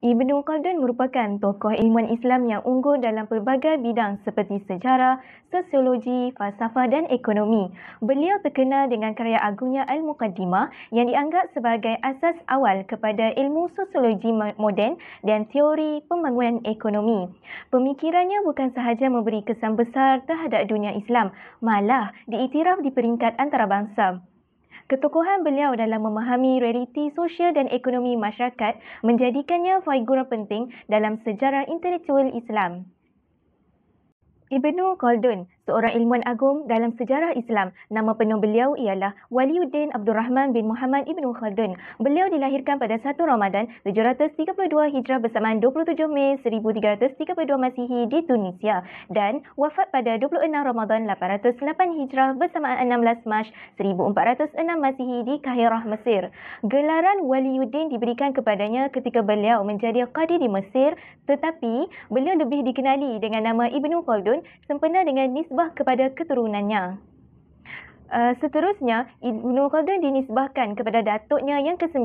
Ibnu Khaldun merupakan tokoh ilmuwan Islam yang unggul dalam pelbagai bidang seperti sejarah, sosiologi, falsafah dan ekonomi. Beliau terkenal dengan karya agungnya Al-Muqaddimah yang dianggap sebagai asas awal kepada ilmu sosiologi moden dan teori pembangunan ekonomi. Pemikirannya bukan sahaja memberi kesan besar terhadap dunia Islam, malah diiktiraf di peringkat antarabangsa. Ketokohan beliau dalam memahami realiti sosial dan ekonomi masyarakat menjadikannya figur penting dalam sejarah intelektual Islam. Ibnu Khaldun, seorang ilmuwan agung dalam sejarah Islam. Nama penuh beliau ialah Waliuddin Abdul Rahman bin Muhammad Ibnu Khaldun. Beliau dilahirkan pada 1 Ramadan 732 Hijrah bersamaan 27 Mei 1332 Masihi di Tunisia dan wafat pada 26 Ramadan 808 Hijrah bersamaan 16 Mac 1406 Masihi di Kahirah, Mesir. Gelaran Waliuddin diberikan kepadanya ketika beliau menjadi qadi di Mesir, tetapi beliau lebih dikenali dengan nama Ibnu Khaldun sempena dengan nisbah kepada keturunannya. Seterusnya, Ibnu Khaldun dinisbahkan kepada datuknya yang ke-9,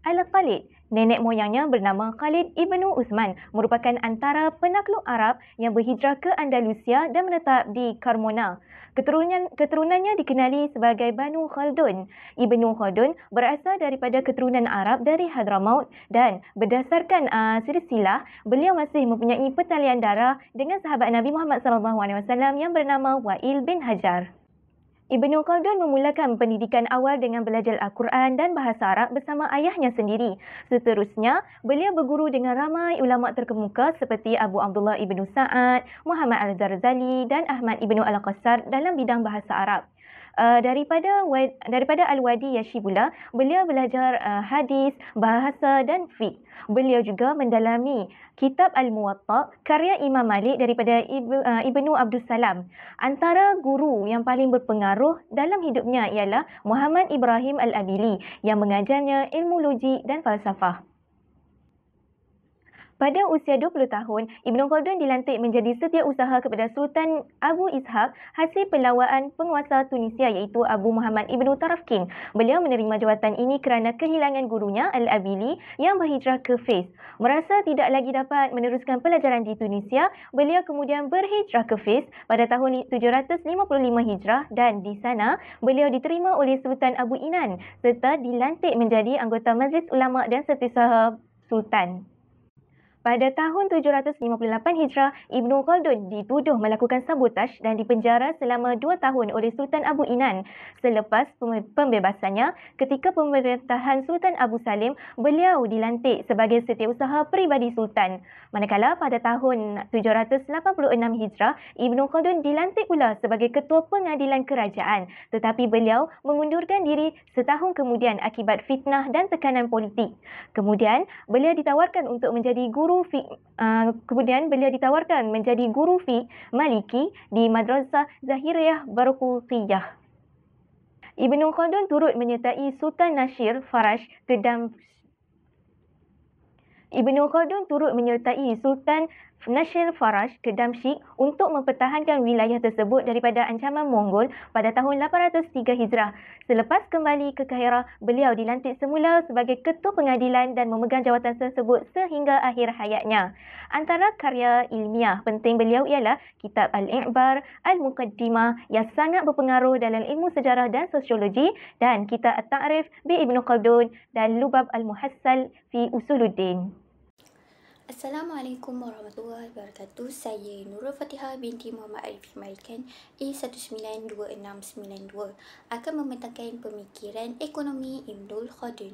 Al-Khalid. Nenek moyangnya bernama Khalid Ibnu Uthman, merupakan antara penakluk Arab yang berhijrah ke Andalusia dan menetap di Carmona. Keturunannya dikenali sebagai Banu Khaldun. Ibnu Khaldun berasal daripada keturunan Arab dari Hadramaut dan berdasarkan silsilah, beliau masih mempunyai pertalian darah dengan sahabat Nabi Muhammad SAW yang bernama Wa'il bin Hajar. Ibnu Khaldun memulakan pendidikan awal dengan belajar Al-Quran dan bahasa Arab bersama ayahnya sendiri. Seterusnya, beliau berguru dengan ramai ulama terkemuka seperti Abu Abdullah Ibnu Sa'ad, Muhammad Al-Zarzali dan Ahmad Ibnu Al-Qassar dalam bidang bahasa Arab. Daripada Al-Wadi Yashibullah, beliau belajar hadis, bahasa dan fiqh. Beliau juga mendalami kitab Al-Muwatta, karya Imam Malik daripada Ibnu Abdus Salam. Antara guru yang paling berpengaruh dalam hidupnya ialah Muhammad Ibrahim Al-Abili yang mengajarnya ilmu logik dan falsafah. Pada usia 20 tahun, Ibnu Khaldun dilantik menjadi setiausaha kepada Sultan Abu Ishaq hasil perlawanan penguasa Tunisia iaitu Abu Muhammad Ibnu Tarafkin. Beliau menerima jawatan ini kerana kehilangan gurunya Al-Abili yang berhijrah ke Fez. Merasa tidak lagi dapat meneruskan pelajaran di Tunisia, beliau kemudian berhijrah ke Fez pada tahun 755 Hijrah dan di sana beliau diterima oleh Sultan Abu Inan serta dilantik menjadi anggota Majlis Ulama dan Setiausaha Sultan. Pada tahun 758 Hijrah, Ibnu Khaldun dituduh melakukan sabotaj dan dipenjara selama 2 tahun oleh Sultan Abu Inan. Selepas pembebasannya, ketika pemerintahan Sultan Abu Salim, beliau dilantik sebagai setiausaha peribadi Sultan. Manakala pada tahun 786 Hijrah, Ibnu Khaldun dilantik pula sebagai ketua pengadilan kerajaan. Tetapi beliau mengundurkan diri setahun kemudian akibat fitnah dan tekanan politik. Kemudian, beliau ditawarkan untuk menjadi guru fiqh Maliki di Madrasah Zahiriyah Baruqiyah. Ibnu Khaldun turut menyertai Sultan Nashir Faraj ke Damsyik untuk mempertahankan wilayah tersebut daripada ancaman Mongol pada tahun 803 Hijrah. Selepas kembali ke Kahirah, beliau dilantik semula sebagai ketua pengadilan dan memegang jawatan tersebut sehingga akhir hayatnya. Antara karya ilmiah penting beliau ialah kitab Al-I'bar, Al-Muqaddimah yang sangat berpengaruh dalam ilmu sejarah dan sosiologi dan kitab At-Ta'rif bi Ibnu Khaldun dan Lubab Al-Muhassal fi Usuluddin. Assalamualaikum warahmatullahi wabarakatuh. Saya Nurul Fatihah binti Muhammad Arifin Malikan E192692 akan membentangkan pemikiran ekonomi Ibnu Khaldun.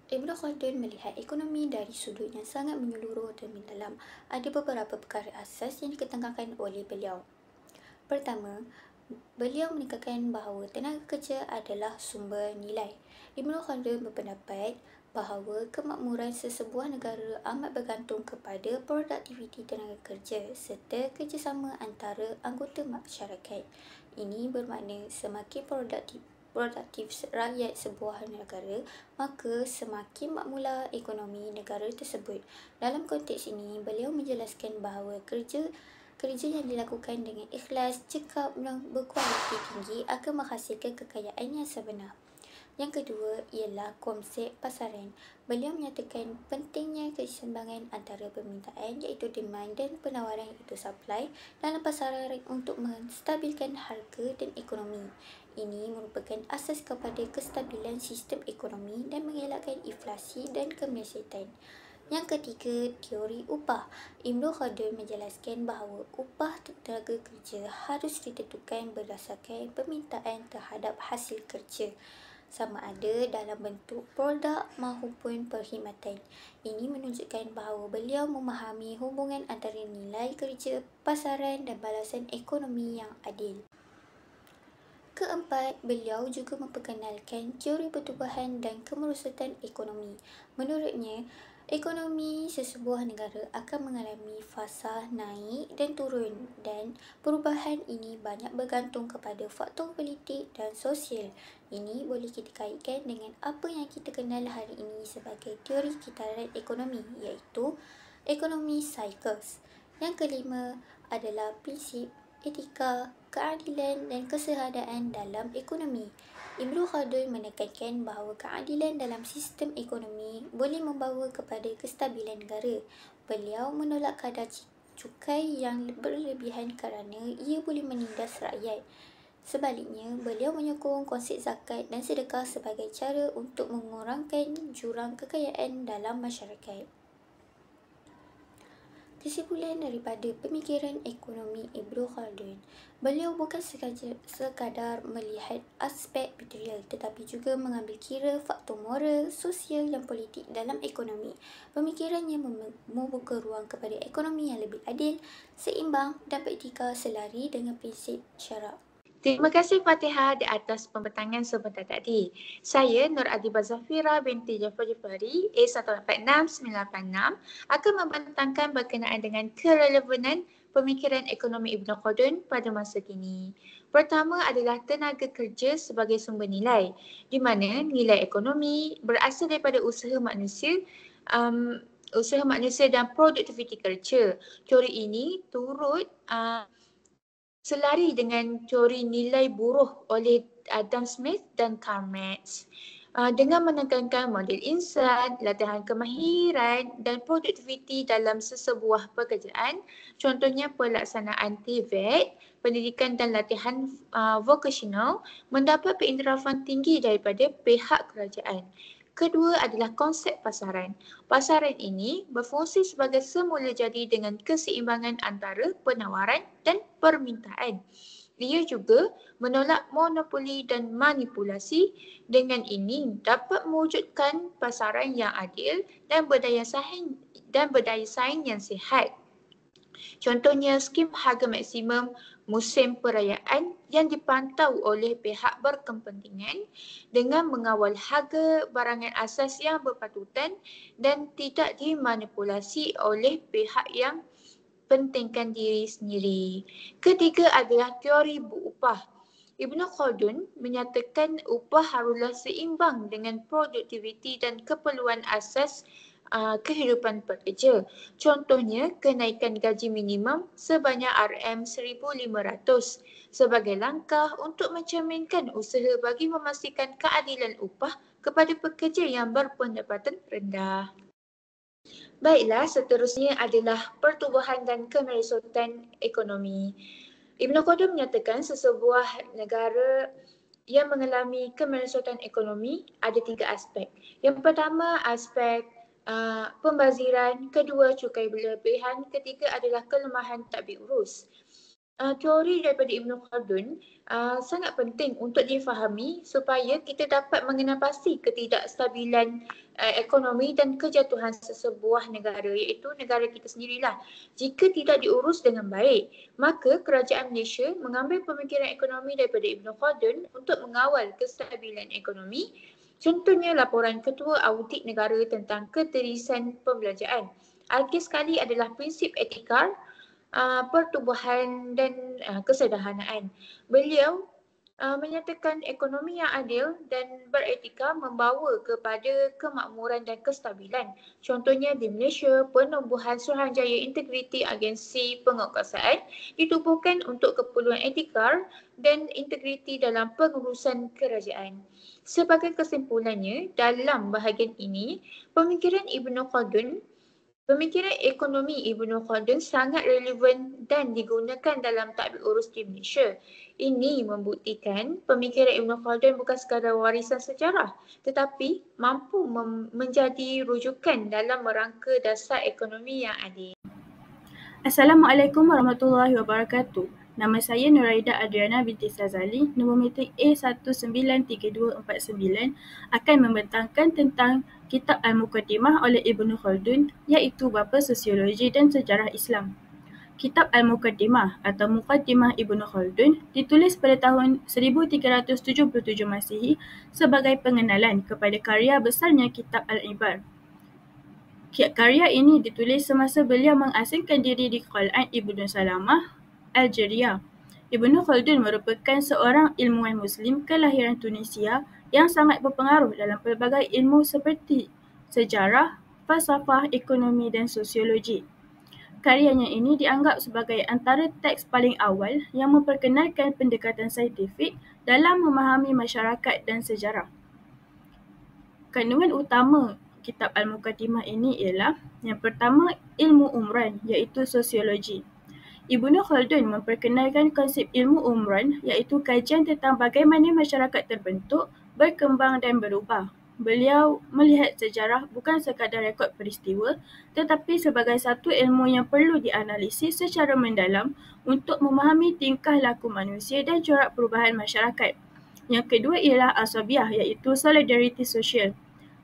Ibnu Khaldun melihat ekonomi dari sudut yang sangat menyeluruh dan mendalam. Ada beberapa perkara asas yang diketekankan oleh beliau. Pertama, beliau menekankan bahawa tenaga kerja adalah sumber nilai. Ibnu Khaldun berpendapat bahawa kemakmuran sesebuah negara amat bergantung kepada produktiviti tenaga kerja serta kerjasama antara anggota masyarakat. Ini bermakna semakin produktif rakyat sebuah negara, maka semakin makmurlah ekonomi negara tersebut. Dalam konteks ini, beliau menjelaskan bahawa kerja yang dilakukan dengan ikhlas, cekap dan berkualiti tinggi akan menghasilkan kekayaan yang sebenar. Yang kedua ialah konsep pasaran. Beliau menyatakan pentingnya keseimbangan antara permintaan iaitu demand dan penawaran iaitu supply dalam pasaran untuk menstabilkan harga dan ekonomi. Ini merupakan asas kepada kestabilan sistem ekonomi dan mengelakkan inflasi dan kemelesetan. Yang ketiga, teori upah. Ibnu Khaldun menjelaskan bahawa upah tenaga kerja harus ditentukan berdasarkan permintaan terhadap hasil kerja, sama ada dalam bentuk produk maupun perkhidmatan. Ini menunjukkan bahawa beliau memahami hubungan antara nilai kerja, pasaran dan balasan ekonomi yang adil. Keempat, beliau juga memperkenalkan teori pertubuhan dan kemerosotan ekonomi. Menurutnya, ekonomi sesebuah negara akan mengalami fasa naik dan turun dan perubahan ini banyak bergantung kepada faktor politik dan sosial. Ini boleh kita kaitkan dengan apa yang kita kenal hari ini sebagai teori kitaran ekonomi iaitu ekonomi cycles. Yang kelima adalah prinsip etika, keadilan dan kesehadaan dalam ekonomi. Ibnu Khaldun menekankan bahawa keadilan dalam sistem ekonomi boleh membawa kepada kestabilan negara. Beliau menolak kadar cukai yang berlebihan kerana ia boleh menindas rakyat. Sebaliknya, beliau menyokong konsep zakat dan sedekah sebagai cara untuk mengurangkan jurang kekayaan dalam masyarakat. Kesimpulan daripada pemikiran ekonomi Ibnu Khaldun, beliau bukan sekadar melihat aspek material tetapi juga mengambil kira faktor moral, sosial dan politik dalam ekonomi. Pemikirannya membuka ruang kepada ekonomi yang lebih adil, seimbang dan beretika selari dengan prinsip syarak. Terima kasih Fatihah di atas pembentangan sebentar tadi. Saya Nur Adiba Zafira binti Jafar Jafari A186-986 akan membentangkan berkenaan dengan kerelevanan pemikiran ekonomi Ibnu Khaldun pada masa kini. Pertama adalah tenaga kerja sebagai sumber nilai, di mana nilai ekonomi berasal daripada usaha manusia dan produktiviti kerja. Teori ini turut selari dengan teori nilai buruh oleh Adam Smith dan Karl Marx. Dengan menekankan model insan, latihan kemahiran dan produktiviti dalam sesebuah pekerjaan, contohnya pelaksanaan TVET, pendidikan dan latihan vocational, mendapat pengiktirafan tinggi daripada pihak kerajaan. Kedua adalah konsep pasaran. Pasaran ini berfungsi sebagai semula jadi dengan keseimbangan antara penawaran dan permintaan. Ia juga menolak monopoli dan manipulasi. Dengan ini dapat mewujudkan pasaran yang adil dan berdaya saing yang sihat. Contohnya skim harga maksimum musim perayaan yang dipantau oleh pihak berkepentingan dengan mengawal harga barangan asas yang berpatutan dan tidak dimanipulasi oleh pihak yang pentingkan diri sendiri. Ketiga adalah teori berupah. Ibnu Khaldun menyatakan upah haruslah seimbang dengan produktiviti dan keperluan asas kehidupan pekerja. Contohnya, kenaikan gaji minimum sebanyak RM1,500 sebagai langkah untuk mencerminkan usaha bagi memastikan keadilan upah kepada pekerja yang berpendapatan rendah. Baiklah, seterusnya adalah pertubuhan dan kemerosotan ekonomi. Ibnu Khaldun menyatakan sesebuah negara yang mengalami kemerosotan ekonomi ada 3 aspek. Yang pertama, aspek pembaziran, kedua cukai berlebihan, ketiga adalah kelemahan tadbir urus. Teori daripada Ibnu Khaldun sangat penting untuk difahami supaya kita dapat mengenal pasti ketidakstabilan ekonomi dan kejatuhan sesebuah negara, iaitu negara kita sendirilah. Jika tidak diurus dengan baik, maka kerajaan Malaysia mengambil pemikiran ekonomi daripada Ibnu Khaldun untuk mengawal kestabilan ekonomi. Contohnya laporan Ketua Audit Negara tentang keterisan pembelanjaan. Akhir sekali adalah prinsip etika, pertubuhan dan kesederhanaan. Beliau menyatakan ekonomi yang adil dan beretika membawa kepada kemakmuran dan kestabilan. Contohnya di Malaysia, penubuhan Suruhanjaya Integriti Agensi Penguatkuasaan ditubuhkan untuk keperluan etika dan integriti dalam pengurusan kerajaan. Sebagai kesimpulannya, dalam bahagian ini, pemikiran ekonomi Ibnu Khaldun sangat relevan dan digunakan dalam tadbir urus di Malaysia. Ini membuktikan pemikiran Ibnu Khaldun bukan sekadar warisan sejarah tetapi mampu menjadi rujukan dalam merangka dasar ekonomi yang adil. Assalamualaikum warahmatullahi wabarakatuh. Nama saya Nuraida Adriana binti Sazali, nombor metrik A193249 akan membentangkan tentang Kitab Al-Muqaddimah oleh Ibnu Khaldun iaitu bapa sosiologi dan sejarah Islam. Kitab Al-Muqaddimah atau Muqaddimah Ibnu Khaldun ditulis pada tahun 1377 Masihi sebagai pengenalan kepada karya besarnya Kitab Al-Ibar. Karya ini ditulis semasa beliau mengasingkan diri di Qal'ah Ibnu Salamah, Algeria. Ibnu Khaldun merupakan seorang ilmuwan Muslim kelahiran Tunisia yang sangat berpengaruh dalam pelbagai ilmu seperti sejarah, falsafah, ekonomi dan sosiologi. Karyanya ini dianggap sebagai antara teks paling awal yang memperkenalkan pendekatan saintifik dalam memahami masyarakat dan sejarah. Kandungan utama Kitab Al-Muqaddimah ini ialah yang pertama, ilmu umran iaitu sosiologi. Ibnu Khaldun memperkenalkan konsep ilmu umran iaitu kajian tentang bagaimana masyarakat terbentuk, berkembang dan berubah. Beliau melihat sejarah bukan sekadar rekod peristiwa tetapi sebagai satu ilmu yang perlu dianalisis secara mendalam untuk memahami tingkah laku manusia dan corak perubahan masyarakat. Yang kedua ialah asabiah iaitu solidariti sosial.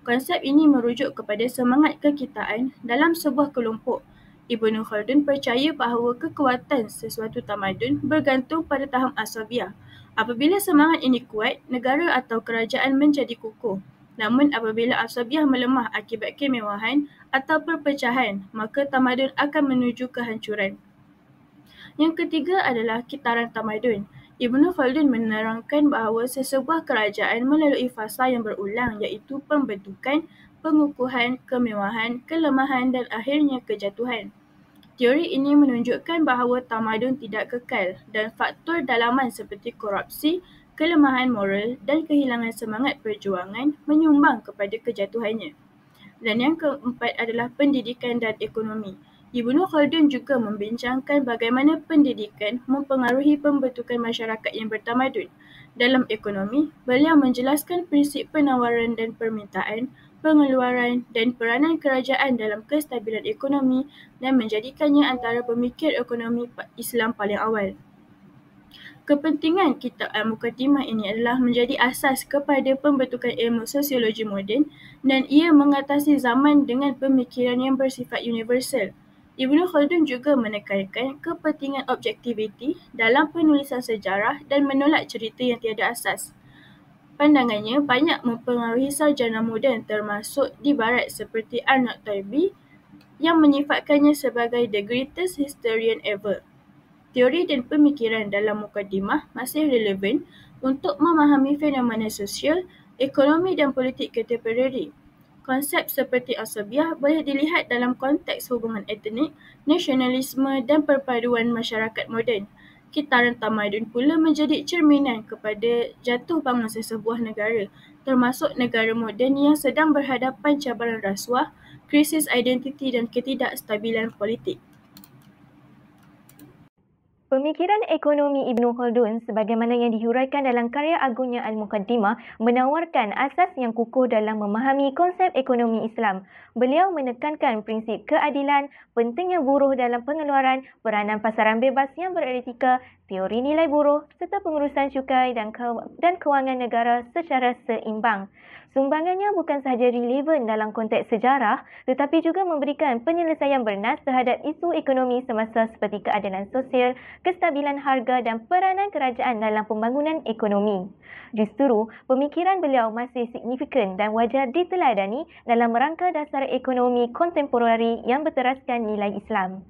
Konsep ini merujuk kepada semangat kekitaan dalam sebuah kelompok. Ibnu Khaldun percaya bahawa kekuatan sesuatu tamadun bergantung pada tahap asabiah. Apabila semangat ini kuat, negara atau kerajaan menjadi kukuh. Namun apabila asabiah melemah akibat kemewahan atau perpecahan, maka tamadun akan menuju kehancuran. Yang ketiga adalah kitaran tamadun. Ibnu Khaldun menerangkan bahawa sesebuah kerajaan melalui fasa yang berulang iaitu pembentukan, pengukuhan, kemewahan, kelemahan dan akhirnya kejatuhan. Teori ini menunjukkan bahawa tamadun tidak kekal dan faktor dalaman seperti korupsi, kelemahan moral dan kehilangan semangat perjuangan menyumbang kepada kejatuhannya. Dan yang keempat adalah pendidikan dan ekonomi. Ibnu Khaldun juga membincangkan bagaimana pendidikan mempengaruhi pembentukan masyarakat yang bertamadun. Dalam ekonomi, beliau menjelaskan prinsip penawaran dan permintaan, pengeluaran dan peranan kerajaan dalam kestabilan ekonomi dan menjadikannya antara pemikir ekonomi Islam paling awal. Kepentingan Kitab Al-Muqaddimah ini adalah menjadi asas kepada pembentukan ilmu sosiologi moden dan ia mengatasi zaman dengan pemikiran yang bersifat universal. Ibnu Khaldun juga menekankan kepentingan objektiviti dalam penulisan sejarah dan menolak cerita yang tiada asas. Pandangannya banyak mempengaruhi sarjana moden termasuk di barat seperti Arnold Toynbee yang menyifatkannya sebagai the greatest historian ever. Teori dan pemikiran dalam Muqaddimah masih relevan untuk memahami fenomena sosial, ekonomi dan politik kontemporari. Konsep seperti asabiah boleh dilihat dalam konteks hubungan etnik, nasionalisme dan perpaduan masyarakat moden. Kitaran tamadun pula menjadi cerminan kepada jatuh bangun sesebuah negara, termasuk negara moden yang sedang berhadapan cabaran rasuah, krisis identiti dan ketidakstabilan politik. Pemikiran ekonomi Ibnu Khaldun sebagaimana yang dihuraikan dalam karya agungnya Al-Muqaddimah menawarkan asas yang kukuh dalam memahami konsep ekonomi Islam. Beliau menekankan prinsip keadilan, pentingnya buruh dalam pengeluaran, peranan pasaran bebas yang beretika, teori nilai buruh serta pengurusan cukai dan kewangan negara secara seimbang. Sumbangannya bukan sahaja relevan dalam konteks sejarah tetapi juga memberikan penyelesaian bernas terhadap isu ekonomi semasa seperti keadilan sosial, kestabilan harga dan peranan kerajaan dalam pembangunan ekonomi. Justru, pemikiran beliau masih signifikan dan wajar diteladani dalam rangka dasar ekonomi kontemporari yang berteraskan nilai Islam.